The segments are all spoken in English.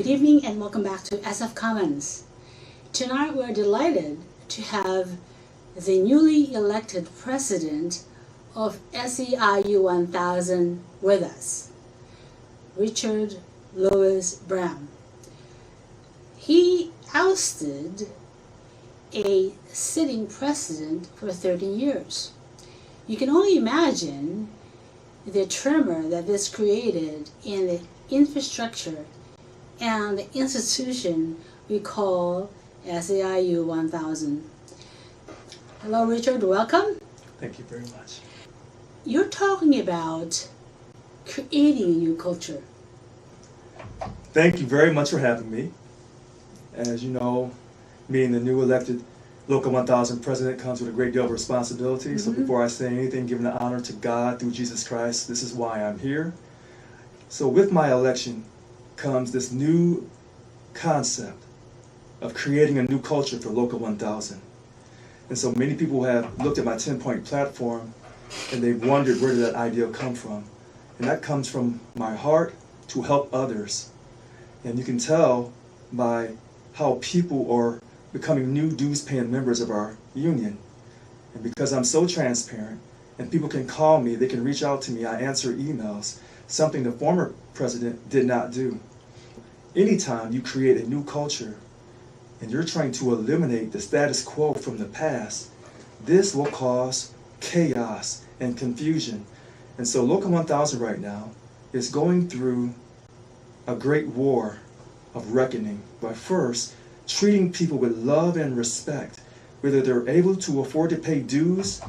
Good evening and welcome back to SF Commons. Tonight we're delighted to have the newly elected president of Seiu 1000 with us, Richard Louis Brown. He ousted a sitting president for 30 years. You can only imagine the tremor that this created in the infrastructure and the institution we call Seiu 1000. Hello, Richard. Welcome. Thank you very much. You're talking about creating a new culture. Thank you very much for having me. As you know, being the new elected Local 1000 president comes with a great deal of responsibility. So before I say anything, giving the honor to God through Jesus Christ, this is why I'm here. So with my election comes this new concept of creating a new culture for Local 1000. And so many people have looked at my 10-point platform and they've wondered, where did that idea come from? And that comes from my heart to help others. And you can tell by how people are becoming new dues-paying members of our union. And because I'm so transparent, and people can call me, they can reach out to me, I answer emails, something the former president did not do. Anytime you create a new culture, and you're trying to eliminate the status quo from the past, this will cause chaos and confusion. And so Local 1000 right now is going through a great war of reckoning by first treating people with love and respect, whether they're able to afford to pay dues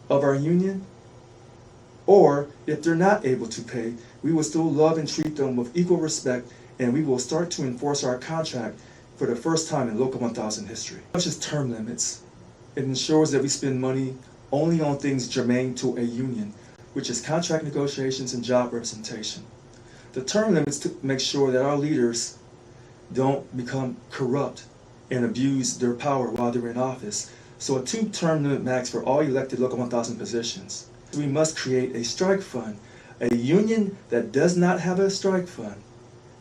of our union, or if they're not able to pay, we will still love and treat them with equal respect, and we will start to enforce our contract for the first time in Local 1000 history. Not just term limits, it ensures that we spend money only on things germane to a union, which is contract negotiations and job representation. The term limits to make sure that our leaders don't become corrupt and abuse their power while they're in office. So a 2-term limit max for all elected Local 1000 positions. We must create a strike fund. A union that does not have a strike fund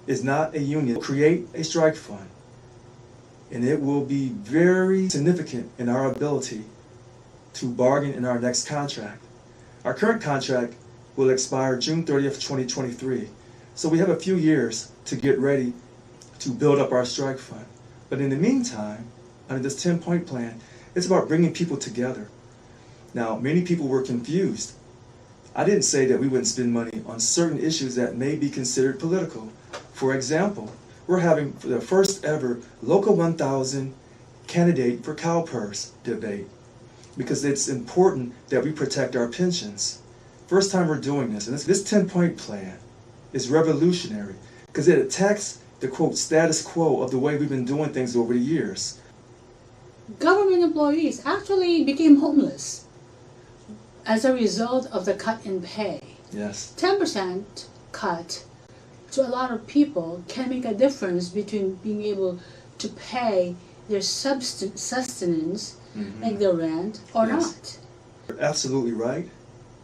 is not a union. Create a strike fund, and it will be very significant in our ability to bargain in our next contract. Our current contract will expire June 30th, 2023. So we have a few years to get ready to build up our strike fund. But in the meantime, under this 10-point plan, it's about bringing people together. Now, many people were confused. I didn't say that we wouldn't spend money on certain issues that may be considered political. For example, we're having the first ever Local 1000 candidate for CalPERS debate, because it's important that we protect our pensions. First time we're doing this, and this 10-point plan is revolutionary because it attacks the quote status quo of the way we've been doing things over the years. Government employees actually became homeless as a result of the cut in pay. Yes. 10% cut to a lot of people can make a difference between being able to pay their sustenance, like their rent, or not. You're absolutely right.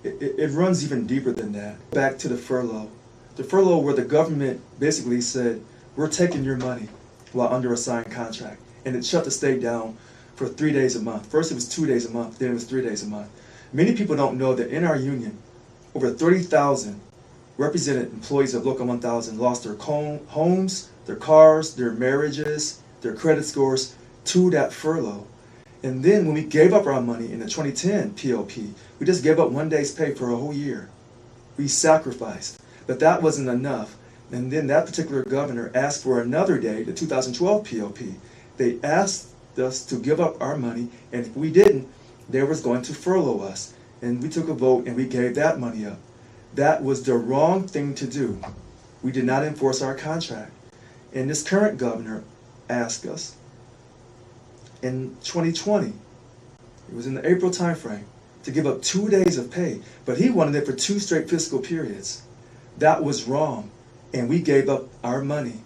It runs even deeper than that. Back to the furlough. The furlough where the government basically said, we're taking your money while under a signed contract. And it shut the state down for 3 days a month. First it was 2 days a month, then it was 3 days a month. Many people don't know that in our union, over 30,000 represented employees of Local 1000 lost their homes, their cars, their marriages, their credit scores to that furlough. And then when we gave up our money in the 2010 POP, we just gave up 1 day's pay for a whole year. We sacrificed. But that wasn't enough. And then that particular governor asked for another day, the 2012 POP. They asked us to give up our money, and if we didn't, they was going to furlough us. And we took a vote and we gave that money up. That was the wrong thing to do. We did not enforce our contract. And this current governor asked us in 2020, it was in the April timeframe, to give up 2 days of pay, but he wanted it for 2 straight fiscal periods. That was wrong, and we gave up our money.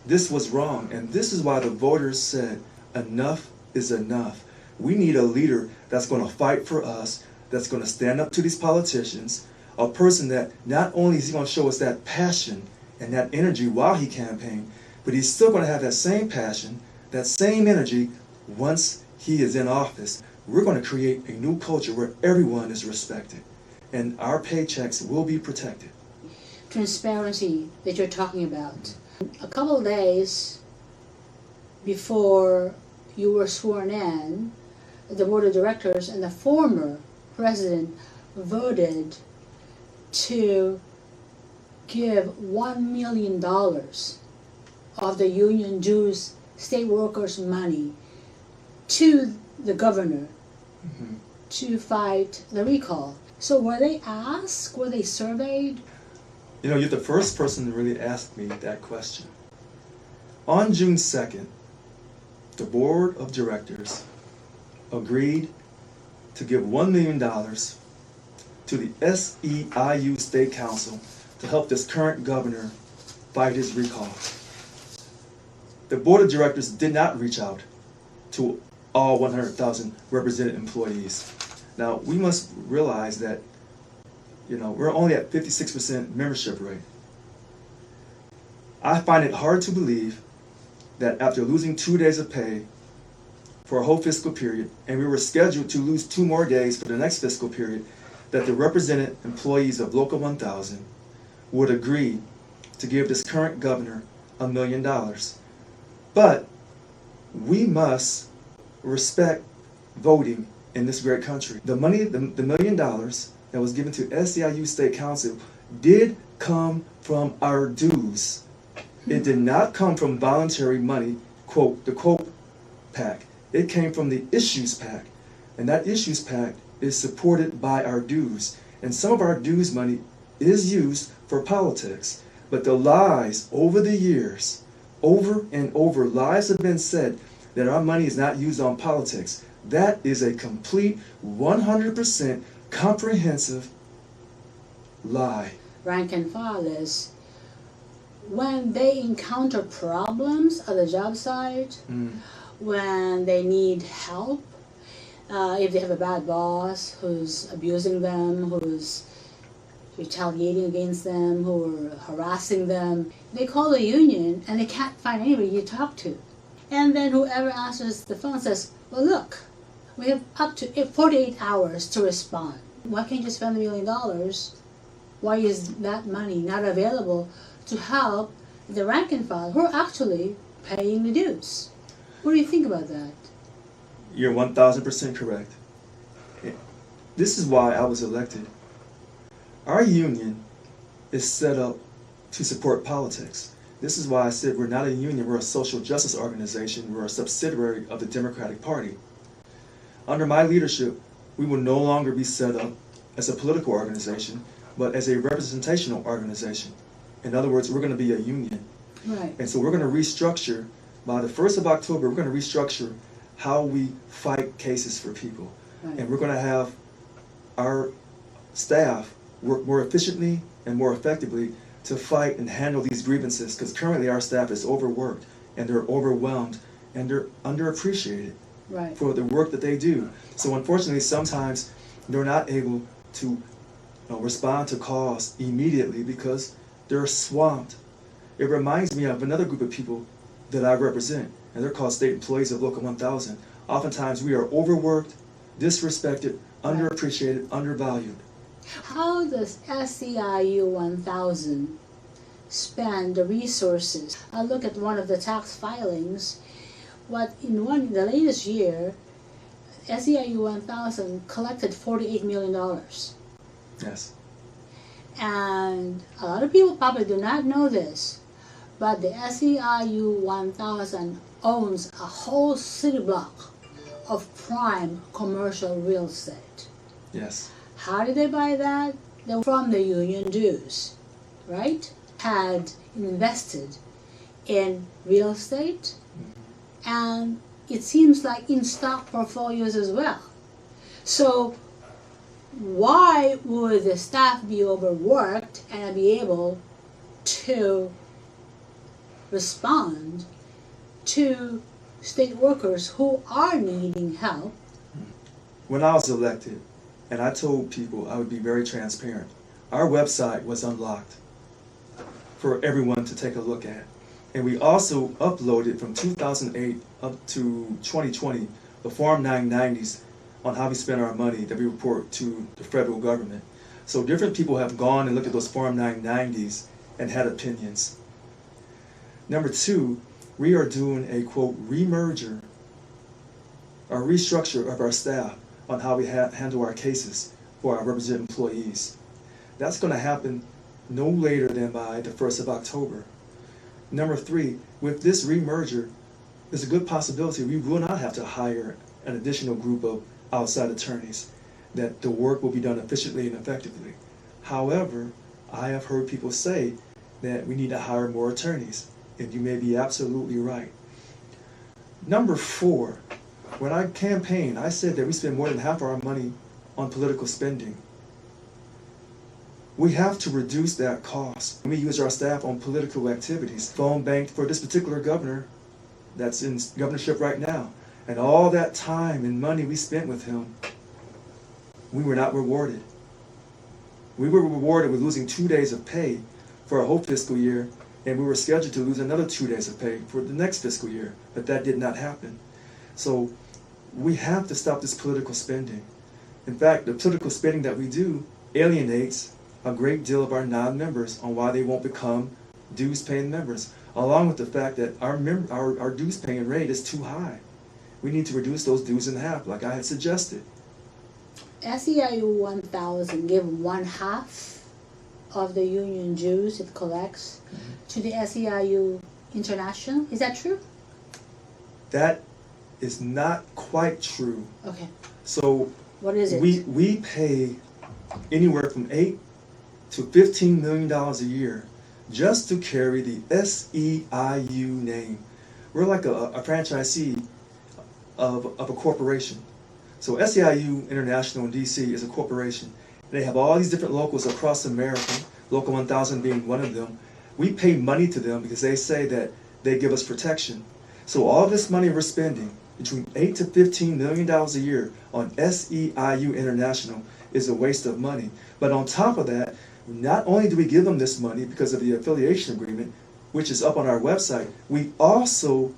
This was wrong, and this is why the voters said, enough is enough. We need a leader that's going to fight for us, that's going to stand up to these politicians, a person that not only is he going to show us that passion and that energy while he campaigned, but he's still going to have that same passion, that same energy once he is in office. We're going to create a new culture where everyone is respected, and our paychecks will be protected. Transparency that you're talking about. A couple of days before you were sworn in, the board of directors and the former president voted to give $1 million of the union dues, state workers' money, to the governor to fight the recall. So were they asked? Were they surveyed? You know, you're the first person to really ask me that question. On June 2nd, the board of directors agreed to give $1 million to the SEIU State Council to help this current governor fight his recall. The board of directors did not reach out to all 100,000 represented employees. Now, we must realize that, you know, we're only at 56% membership rate. I find it hard to believe that after losing 2 days of pay for a whole fiscal period, and we were scheduled to lose 2 more days for the next fiscal period, that the represented employees of Local 1000 would agree to give this current governor $1 million. But we must respect voting in this great country. The money, the $1 million that was given to SEIU State Council did come from our dues. It did not come from voluntary money, quote, the quote PAC. It came from the issues PAC. And that issues PAC is supported by our dues. And some of our dues money is used for politics. But the lies over the years, over and over, lies have been said that our money is not used on politics. That is a complete 100% comprehensive lie. Rank and file is when they encounter problems at the job site, when they need help, if they have a bad boss who's abusing them, who's retaliating against them, who are harassing them, they call the union and they can't find anybody to talk to. And then whoever answers the phone says, well, look, we have up to 48 hours to respond. Why can't you spend $1 million? Why is that money not available to help the rank and file who are actually paying the dues? What do you think about that? You're 1,000% correct. This is why I was elected. Our union is set up to support politics. This is why I said we're not a union, we're a social justice organization, we're a subsidiary of the Democratic Party. Under my leadership, we will no longer be set up as a political organization, but as a representational organization. In other words, we're going to be a union. Right. And so we're going to restructure, by the 1st of October, we're going to restructure how we fight cases for people. Right. And we're going to have our staff work more efficiently and more effectively to fight and handle these grievances, because currently our staff is overworked and they're overwhelmed and they're underappreciated for the work that they do. So unfortunately, sometimes they're not able to respond to calls immediately because they're swamped. It reminds me of another group of people that I represent, and they're called state employees of Local 1000. Oftentimes we are overworked, disrespected, underappreciated, undervalued. How does SEIU 1000 spend the resources? I look at one of the tax filings. The latest year, SEIU 1000 collected $48 million. Yes. And a lot of people probably do not know this, but the SEIU 1000 owns a whole city block of prime commercial real estate. Yes. How did they buy that? They were from the union dues, right? Had invested in real estate, and it seems like in stock portfolios as well. So why would the staff be overworked and be able to respond to state workers who are needing help? When I was elected, and I told people I would be very transparent, our website was unlocked for everyone to take a look at. And we also uploaded from 2008 up to 2020 the Form 990s on how we spend our money that we report to the federal government. So different people have gone and looked at those Form 990s and had opinions. Number two, we are doing a, quote, remerger or restructure of our staff on how we handle our cases for our represented employees. That's going to happen no later than by the 1st of October. Number three, with this remerger, there's a good possibility we will not have to hire an additional group of outside attorneys, that the work will be done efficiently and effectively. However, I have heard people say that we need to hire more attorneys, and you may be absolutely right. Number four, when I campaigned, I said that we spend more than half our money on political spending. We have to reduce that cost. We use our staff on political activities. Phone bank for this particular governor that's in governorship right now. And all that time and money we spent with him, we were not rewarded. We were rewarded with losing 2 days of pay for a whole fiscal year, and we were scheduled to lose another 2 days of pay for the next fiscal year, but that did not happen. So we have to stop this political spending. In fact, the political spending that we do alienates a great deal of our non-members on why they won't become dues-paying members, along with the fact that our dues-paying rate is too high. We need to reduce those dues in half, like I had suggested. SEIU 1000 give 1/2 of the union dues it collects to the SEIU International. Is that true? That is not quite true. Okay. So What is it? we pay anywhere from $8 to $15 million a year just to carry the SEIU name. We're like a franchisee of a corporation. So SEIU International in DC is a corporation. They have all these different locals across America, Local 1000 being one of them. We pay money to them because they say that they give us protection. So all this money we're spending, between $8 to $15 million a year on SEIU International, is a waste of money. But on top of that, not only do we give them this money because of the affiliation agreement, which is up on our website, we also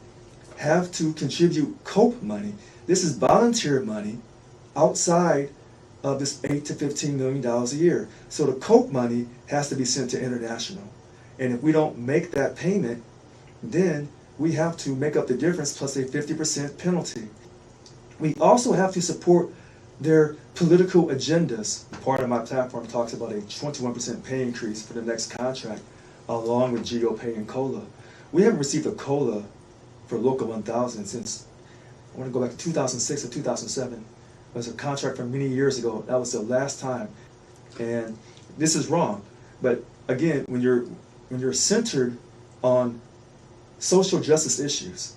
have to contribute COPE money. This is volunteer money outside of this $8 to $15 million a year. So the COPE money has to be sent to international. And if we don't make that payment, then we have to make up the difference plus a 50% penalty. We also have to support their political agendas. Part of my platform talks about a 21% pay increase for the next contract, along with GeoPay and COLA. We haven't received a COLA for Local 1000 since, I want to go back to 2006 or 2007. It was a contract from many years ago. That was the last time. And this is wrong. But again, when you're centered on social justice issues,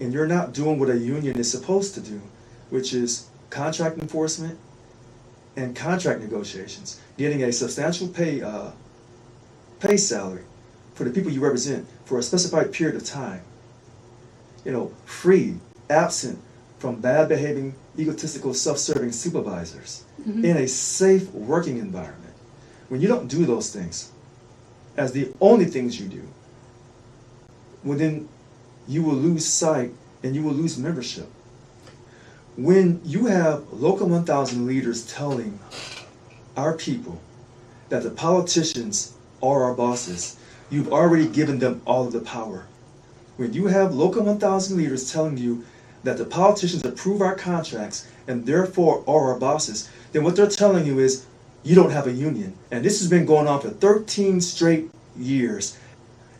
and you're not doing what a union is supposed to do, which is contract enforcement and contract negotiations, getting a substantial pay salary for the people you represent for a specified period of time, free, absent from bad behaving, egotistical, self-serving supervisors, in a safe working environment. When you don't do those things as the only things you do, well, then you will lose sight and you will lose membership. When you have Local 1000 leaders telling our people that the politicians are our bosses, you've already given them all of the power. When you have Local 1000 leaders telling you that the politicians approve our contracts and therefore are our bosses, then what they're telling you is you don't have a union. And this has been going on for 13 straight years.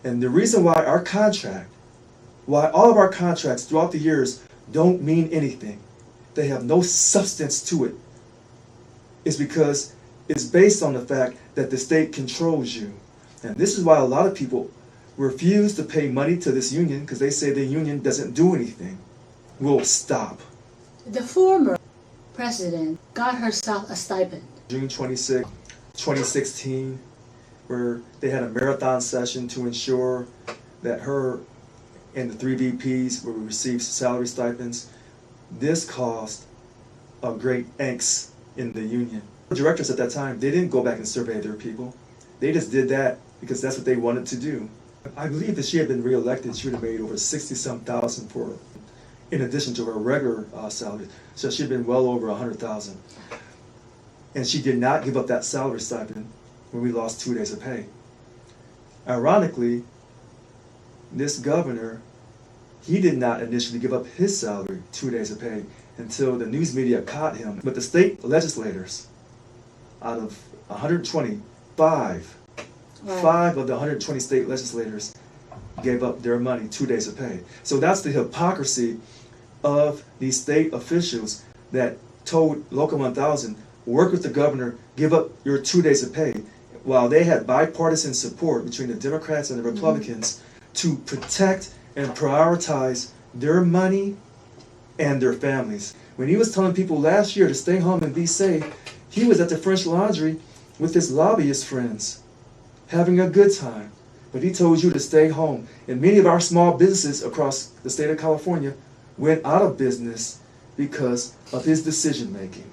And the reason why all of our contracts throughout the years don't mean anything, they have no substance to it, is because it's based on the fact that the state controls you. And this is why a lot of people refuse to pay money to this union, because they say the union doesn't do anything. We'll stop. The former president got herself a stipend. June 26, 2016, where they had a marathon session to ensure that her and the 3 VPs will receive salary stipends. This caused a great angst in the union. The directors at that time, they didn't go back and survey their people. They just did that because that's what they wanted to do. I believe if she had been reelected, she would have made over 60-some thousand in addition to her regular salary. So she'd been well over 100,000. And she did not give up that salary stipend when we lost 2 days of pay. Ironically, this governor, he did not initially give up his salary, 2 days of pay, until the news media caught him. But the state legislators, out of 120, five of the 120 state legislators gave up their money, 2 days of pay. So that's the hypocrisy of these state officials that told Local 1000, work with the governor, give up your 2 days of pay, while they had bipartisan support between the Democrats and the Republicans to protect and prioritize their money and their families. When he was telling people last year to stay home and be safe, he was at the French Laundry with his lobbyist friends, having a good time. But he told you to stay home. And many of our small businesses across the state of California went out of business because of his decision making.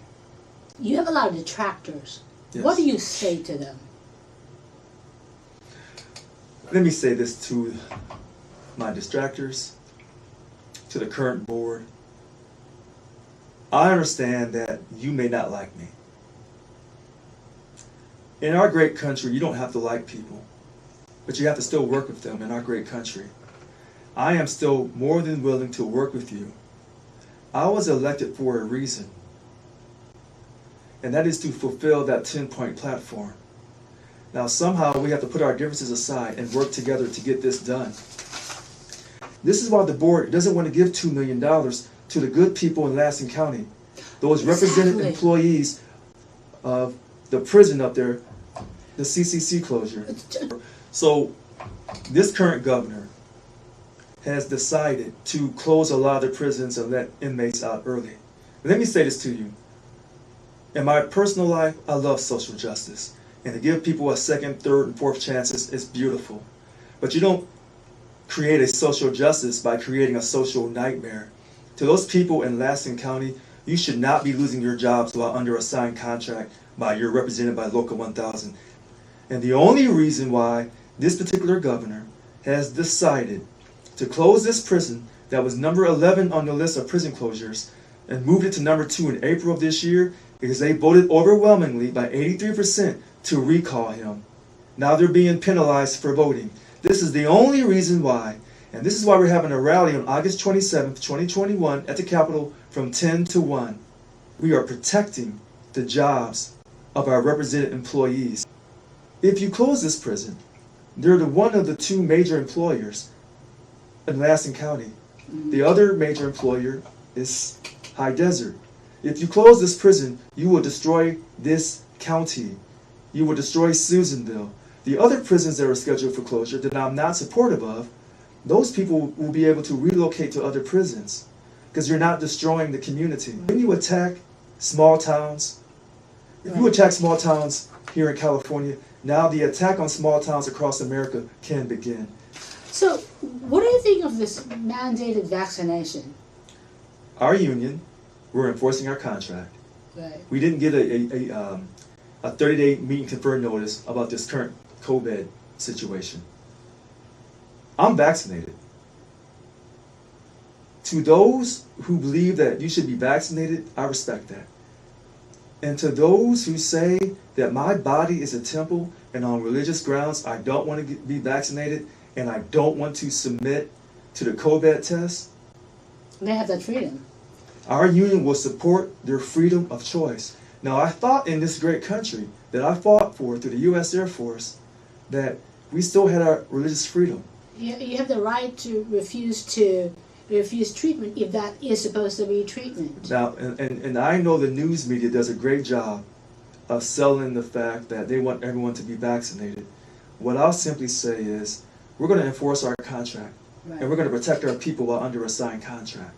You have a lot of detractors. Yes. What do you say to them? Let me say this to my distractors, to the current board. I understand that you may not like me. In our great country, you don't have to like people, but you have to still work with them in our great country. I am still more than willing to work with you. I was elected for a reason, and that is to fulfill that 10-point platform. Now somehow we have to put our differences aside and work together to get this done. This is why the board doesn't want to give $2 million to the good people in Lansing County, those represented employees of the prison up there, the CCC closure. So this current governor has decided to close a lot of the prisons and let inmates out early. Let me say this to you. In my personal life, I love social justice. And to give people a second, third, and fourth chances is beautiful. But you don't create a social justice by creating a social nightmare. To those people in Lansing County, you should not be losing your jobs while under a signed contract by you're represented by Local 1000. And the only reason why this particular governor has decided to close this prison that was number 11 on the list of prison closures and moved it to number 2 in April of this year because they voted overwhelmingly by 83% to recall him. Now they're being penalized for voting. This is the only reason why, and this is why we're having a rally on August 27th, 2021 at the Capitol from 10 to 1. We are protecting the jobs of our represented employees. If you close this prison, they're one of the 2 major employers in Lansing County. The other major employer is High Desert. If you close this prison, you will destroy this county. You will destroy Susanville. The other prisons that are scheduled for closure that I'm not supportive of, those people will be able to relocate to other prisons because you're not destroying the community. When you attack small towns, if you attack small towns here in California, now the attack on small towns across America can begin. So, what do you think of this mandated vaccination? Our union, we're enforcing our contract. Right. We didn't get a 30-day meeting conferred notice about this current COVID situation. I'm vaccinated. To those who believe that you should be vaccinated, I respect that. And to those who say that my body is a temple and on religious grounds I don't want to be vaccinated and I don't want to submit to the COVID test, They have that freedom. our union will support their freedom of choice. Now, I thought in this great country that I fought for through the U.S. Air Force that we still had our religious freedom. You have the right to refuse treatment if that is supposed to be treatment. Now, and I know the news media does a great job of selling the fact that they want everyone to be vaccinated. What I'll simply say is we're going to enforce our contract, Right. and we're going to protect our people while under a signed contract.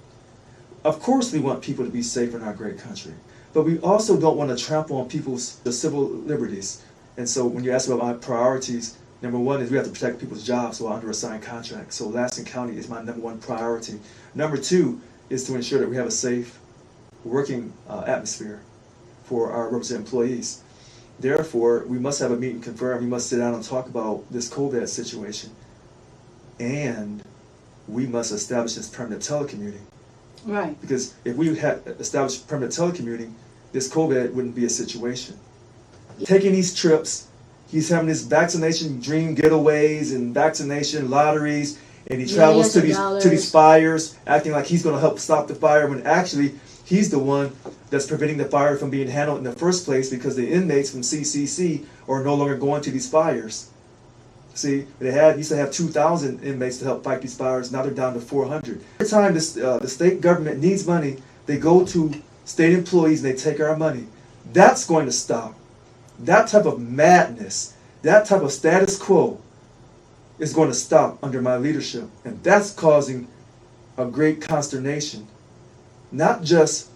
Of course we want people to be safe in our great country, but we also don't want to trample on the civil liberties. And so when you ask about my priorities, number one is we have to protect people's jobs while under a signed contract. So Lansing County is my number one priority. Number two is to ensure that we have a safe working atmosphere for our represented employees. Therefore, we must have a meet and confer. We must sit down and talk about this COVID situation. And we must establish this permanent telecommuting. Right. Because if we had established permanent telecommuting, this COVID wouldn't be a situation. Taking these trips, he's having this vaccination dream getaways and vaccination lotteries, and he travels to these fires, acting like he's going to help stop the fire, when actually he's the one that's preventing the fire from being handled in the first place, because the inmates from CCC are no longer going to these fires. See, used to have 2,000 inmates to help fight these fires. Now they're down to 400. Every time the state government needs money, they go to state employees and they take our money. That's going to stop. That type of madness, that type of status quo is going to stop under my leadership. And that's causing a great consternation, not just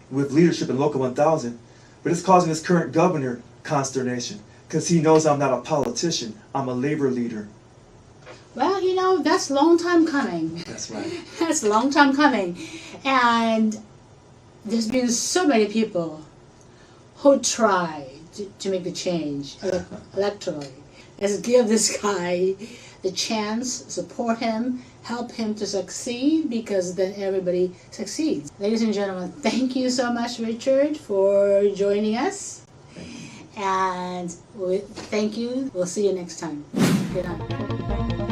with leadership in Local 1000, but it's causing this current governor consternation, because he knows I'm not a politician, I'm a labor leader. Well, you know, that's a long time coming. That's right. That's a long time coming. And there's been so many people who tried to make the change electorally. Let's give this guy the chance, support him, help him to succeed, because then everybody succeeds. Ladies and gentlemen, thank you so much, Richard, for joining us. And thank you. We'll see you next time. Good night.